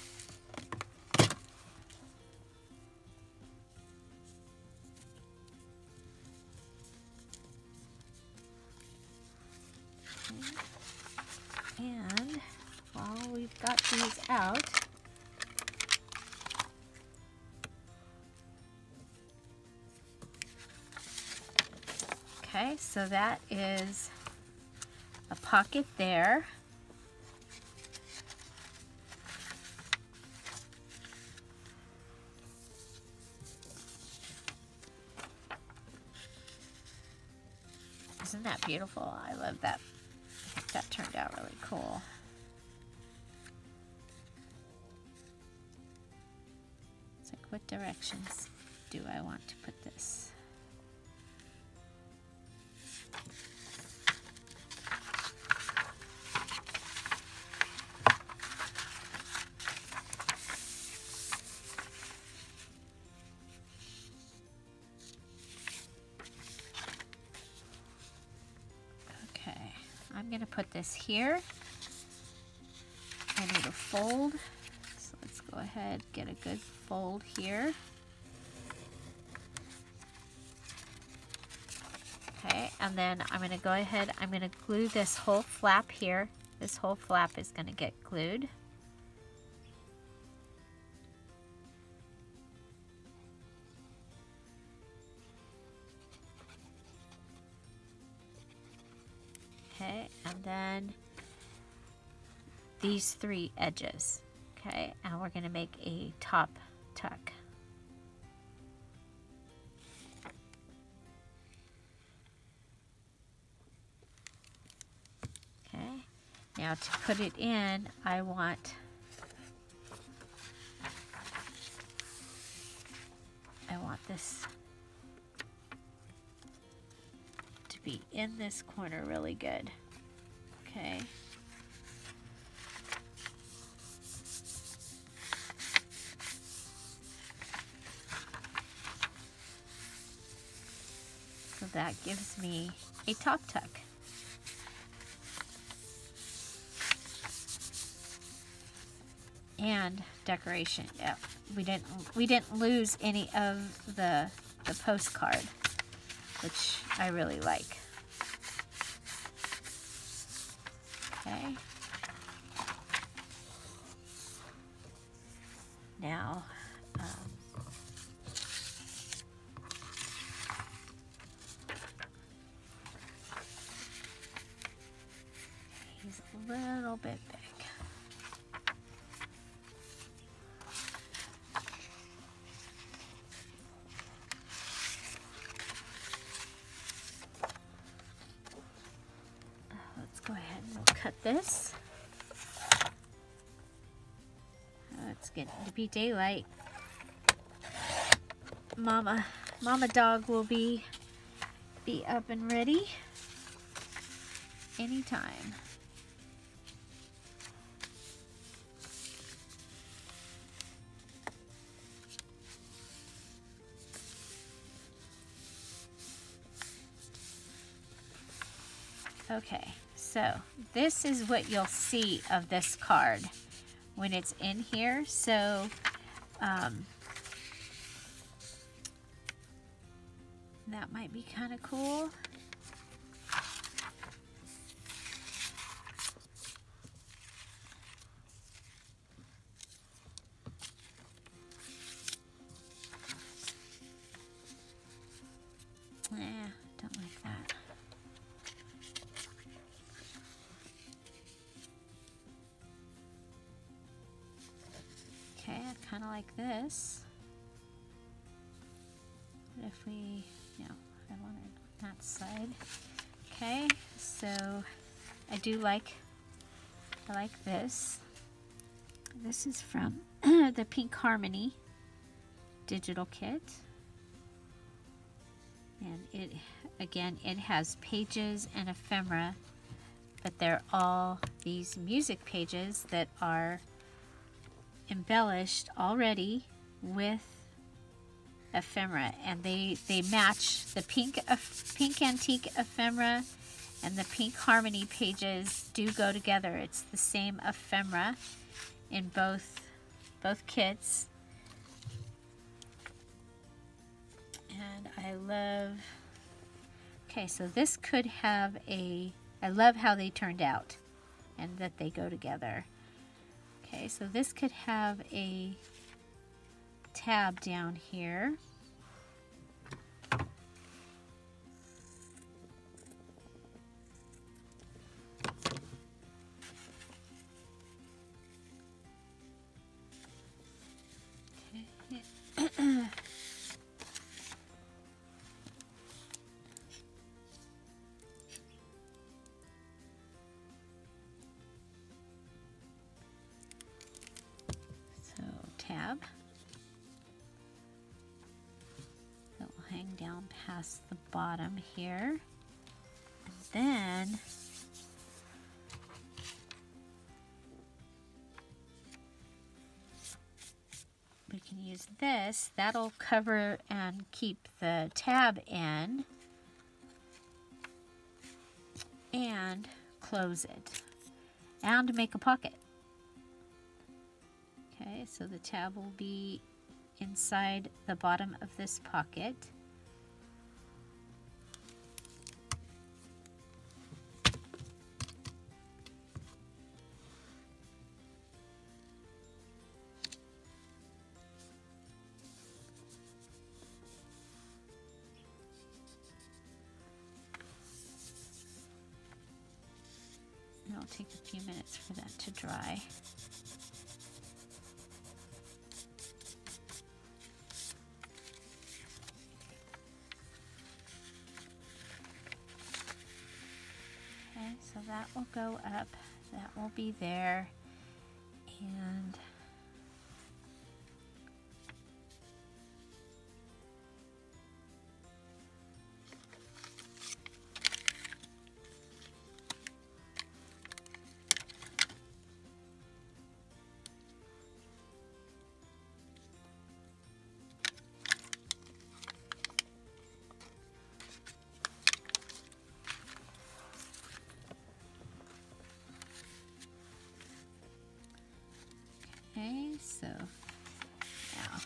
And while we've got these out, okay, so that is a pocket there. Isn't that beautiful? I love that. I think that turned out really cool. It's like, what directions do I want to put this? I'm going to put this here. I need a fold, so let's go ahead, get a good fold here. Okay, and then I'm going to go ahead, I'm going to glue this whole flap here. This whole flap is going to get glued. Okay, and then these three edges. Okay, and we're going to make a top tuck. Okay, now to put it in, I want this to be in this corner really good. Okay. So that gives me a top tuck. And decoration. Yeah, we didn't lose any of the postcard, which I really like. Okay. Now, he's a little bit big. Let's go ahead and we'll cut this. It's getting to be daylight. Mama dog will be up and ready anytime. Okay, so this is what you'll see of this card when it's in here. So that might be kind of cool. Don't like that. Okay, I kind of like this. What if we, no, I want it on that side. Okay, so I like this. This is from the Pink Harmony digital kit. And it, again, it has pages and ephemera, but they're all these music pages that are embellished already with ephemera, and they match the pink antique ephemera and the pink harmony pages do go together. It's the same ephemera in both kits. And I love, okay, so this could have a, I love how they turned out and that they go together. Okay, so this could have a tab down here. Tab that will hang down past the bottom here, and then we can use this. That'll cover and keep the tab in and close it and make a pocket. Okay, so the tab will be inside the bottom of this pocket. It'll take a few minutes for that to dry. So that will go up, that will be there, and okay, so now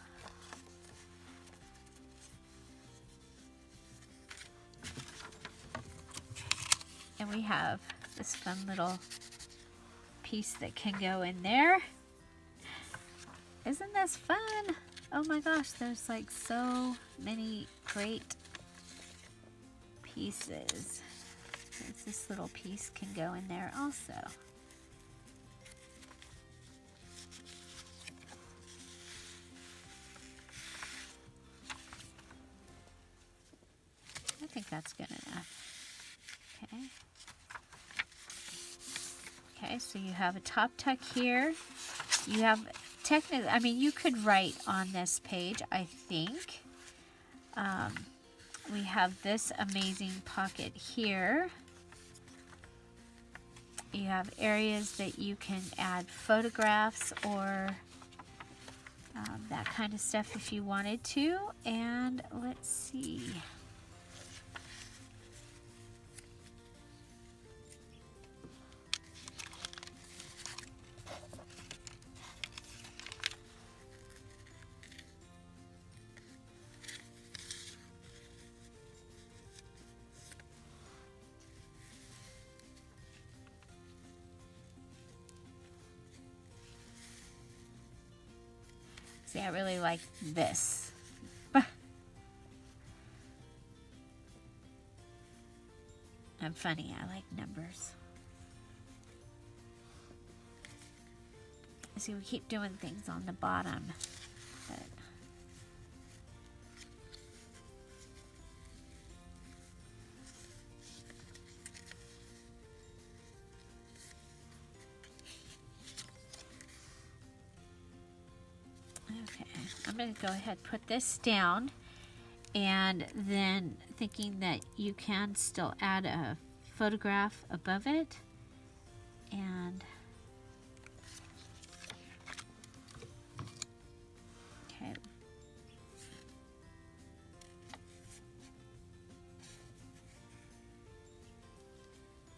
and we have this fun little piece that can go in there. Isn't this fun? Oh my gosh, there's like so many great pieces. This little piece can go in there also. I think that's good enough. Okay. Okay, so you have a top tuck here. You have technically, I mean, you could write on this page, I think. We have this amazing pocket here. You have areas that you can add photographs or that kind of stuff if you wanted to. And let's see. See, I really like this. I'm funny, I like numbers. See, we keep doing things on the bottom, but okay, I'm going to go ahead and put this down, and then thinking that you can still add a photograph above it. And okay,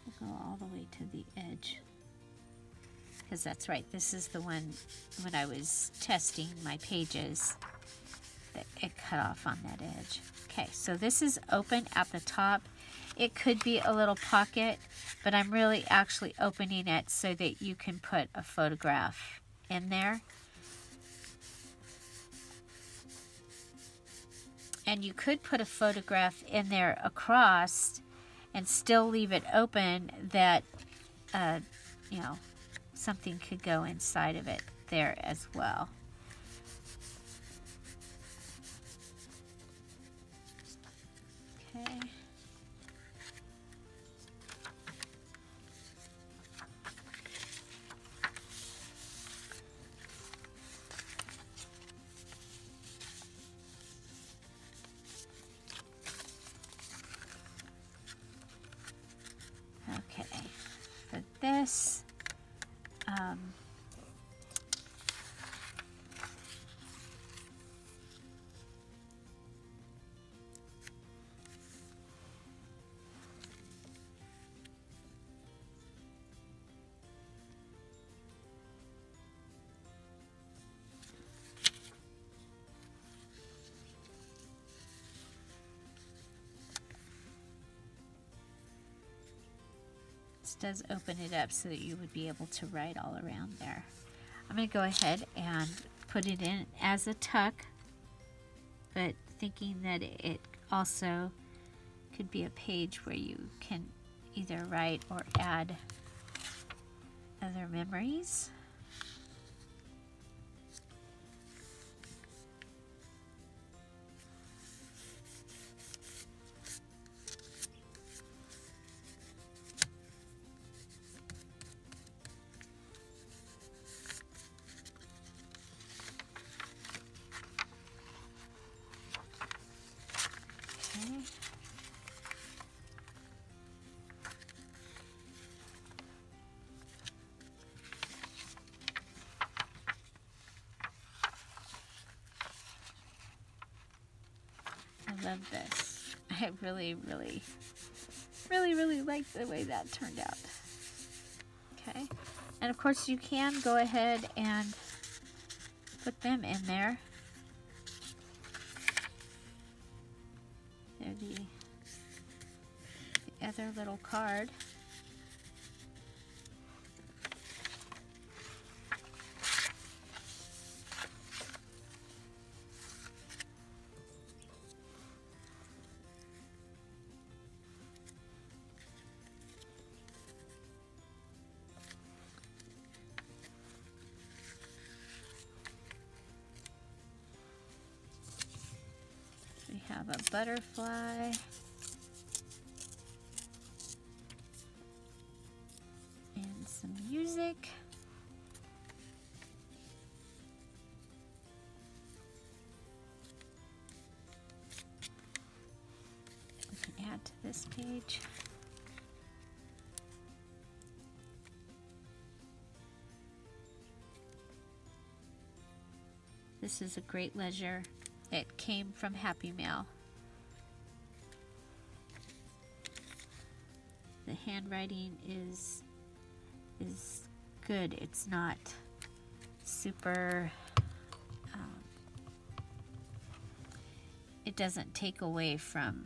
we'll go all the way to the edge, because that's right, this is the one when I was testing my pages that it cut off on that edge. Okay, so this is open at the top. It could be a little pocket, but I'm really actually opening it so that you can put a photograph in there. And you could put a photograph in there across and still leave it open that, you know, something could go inside of it there as well. Okay. Okay, for this, does open it up so that you would be able to write all around there. I'm going to go ahead and put it in as a tuck, but thinking that it also could be a page where you can either write or add other memories. I love this. I really like the way that turned out. Okay, and of course you can go ahead and put them in there. They're the other little card. We have a butterfly. And some music. We can add to this page. This is a great ledger. It came from Happy Mail. The handwriting is good. It's not super, it doesn't take away from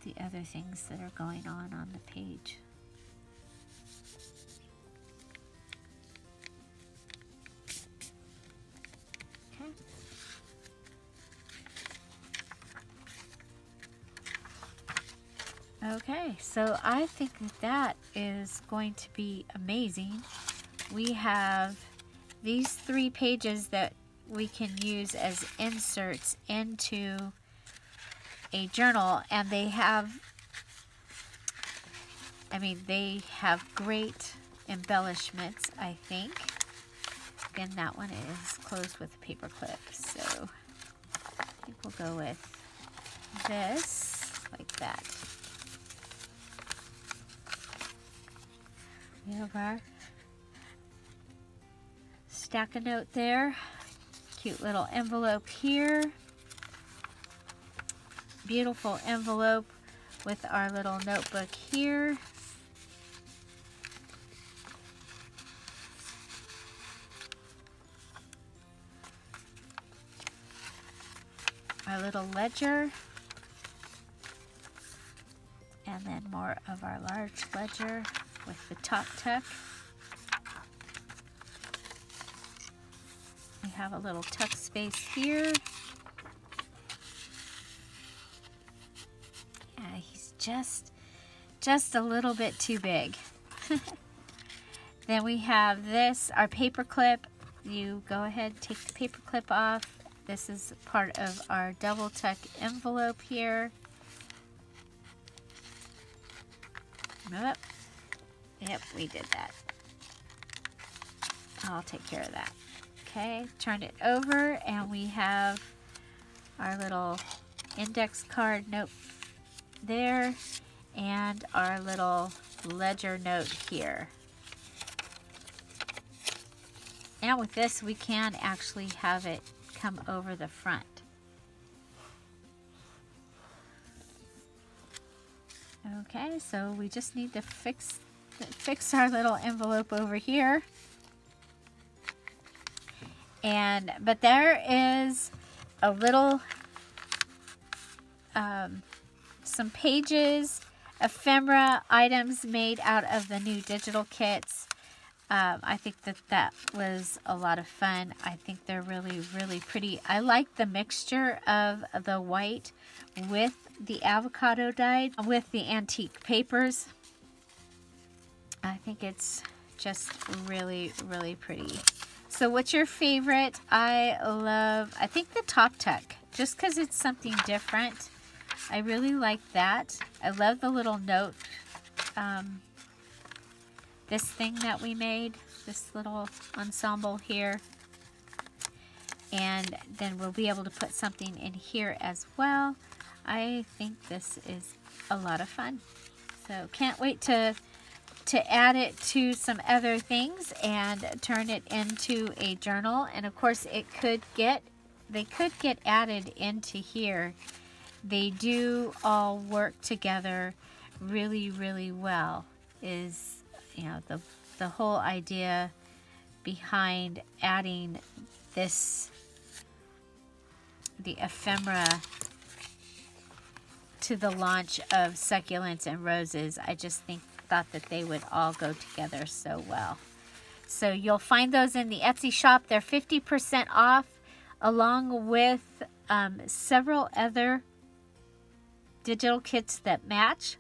the other things that are going on the page. Okay, so I think that is going to be amazing. We have these 3 pages that we can use as inserts into a journal, and they have, they have great embellishments, I think. Again, that one is closed with a paper clip, so think we'll go with this, like that. We have our stack a note there. Cute little envelope here. Beautiful envelope with our little notebook here. Our little ledger. And then more of our large ledger with the top tuck. We have a little tuck space here. Yeah, he's just a little bit too big. Then we have this, our paper clip. You go ahead, take the paper clip off. This is part of our double tuck envelope here. Yep, we did that. I'll take care of that. Okay, turn it over and we have our little index card note there and our little ledger note here. And with this, we can actually have it come over the front. Okay, so we just need to fix our little envelope over here. But there is a little, some pages, ephemera items made out of the new digital kits. I think that was a lot of fun. I think they're really, really pretty. I like the mixture of the white with the avocado dyed with the antique papers. I think it's just really, really pretty. So what's your favorite? I think the top tuck, just because it's something different. I really like that. I love the little note, this thing that we made, this little ensemble here. And then we'll be able to put something in here as well. I think this is a lot of fun. So can't wait to add it to some other things and turn it into a journal. And of course they could get added into here. They do all work together really, really well. Is, you know, the whole idea behind adding this, the ephemera, to the launch of succulents and roses. I just thought that they would all go together so well. So you'll find those in the Etsy shop. They're 50% off, along with several other digital kits that match.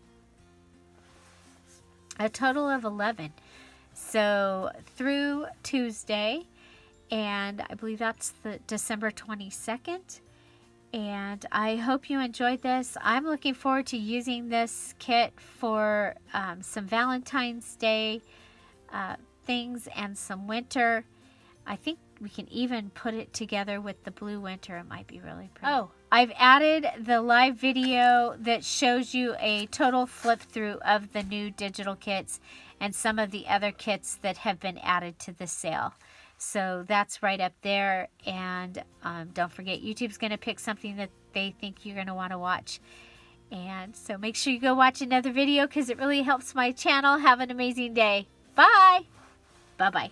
A total of 11. So through Tuesday, and I believe that's the December 22nd. And I hope you enjoyed this. I'm looking forward to using this kit for some Valentine's Day things and some winter. I think we can even put it together with the blue winter. It might be really pretty. Oh, I've added the live video that shows you a total flip through of the new digital kits and some of the other kits that have been added to the sale. So that's right up there. And don't forget, YouTube's going to pick something that they think you're going to want to watch. And so make sure you go watch another video because it really helps my channel. Have an amazing day. Bye. Bye-bye.